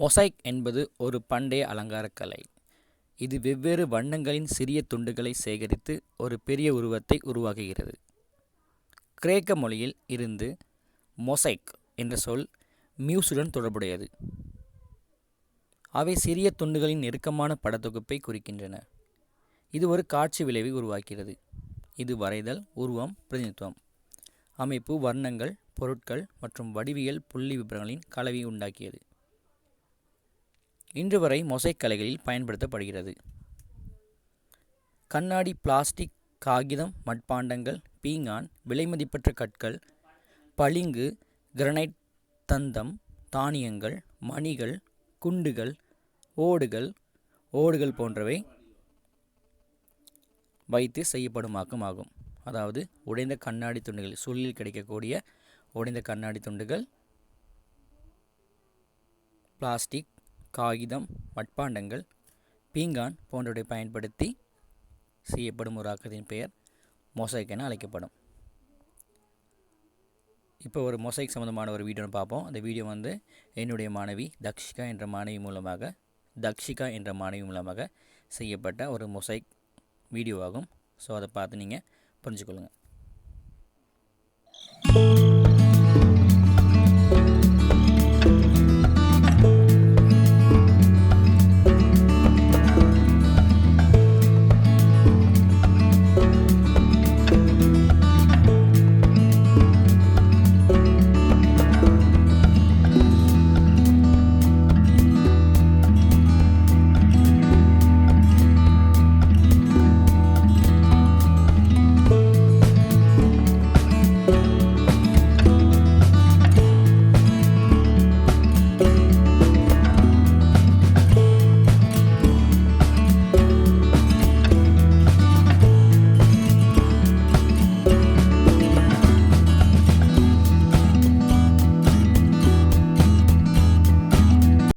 Mosaic என்பது ஒரு பண்டைய அலங்கார கலை. இது வெவ்வேறு வண்ணங்களின் சிறிய துண்டுகளை சேகரித்து ஒரு பெரிய உருவத்தை உருவாக்குகிறது. கிரேக்க மொழியில் இருந்து மொசைக் என்ற சொல் மியூஸுடன் தொடர்புடையது. அவை சிறிய துண்டுகளின் நெருக்கமான படத்தொகுப்பை குறிக்கின்றன. இது ஒரு காட்சி விளைவை உருவாக்குகிறது. இது வரைதல், உருவம், பிரதிநிதித்துவம், அமைப்பு, வர்ணங்கள், பொருட்கள் மற்றும் வடிவியல் புள்ளி விபரங்களின் கலவையை உண்டாக்கியது. இன்று வரை மொசைக் கலைகளில் பயன்படுத்தப்படுகிறது. கண்ணாடி, பிளாஸ்டிக், காகிதம், மட்பாண்டங்கள், பீங்கான், விலைமதிப்பற்ற கற்கள், பளிங்கு, கிரனைட், தந்தம், தானியங்கள், மணிகள், குண்டுகள், ஓடுகள் போன்றவை வைத்து செய்யப்படும் ஆகும். அதாவது உடைந்த கண்ணாடி துண்டுகள், சூழலில் கிடைக்கக்கூடிய உடைந்த கண்ணாடி துண்டுகள், பிளாஸ்டிக், காகிதம், மட்பாண்டங்கள், பீங்கான் போன்றவற்றை பயன்படுத்தி செய்யப்படும் ஒரு ஆக்கத்தின் பெயர் மொசைக் என அழைக்கப்படும். இப்போ ஒரு மொசைக் சம்மந்தமான ஒரு வீடியோ பார்ப்போம். அந்த வீடியோ என்னுடைய மாணவி தக்ஷிகா என்ற மாணவி மூலமாக செய்யப்பட்ட ஒரு மொசைக் வீடியோ ஆகும். ஸோ அதை பார்த்து நீங்கள் புரிஞ்சுக்கொள்ளுங்கள்.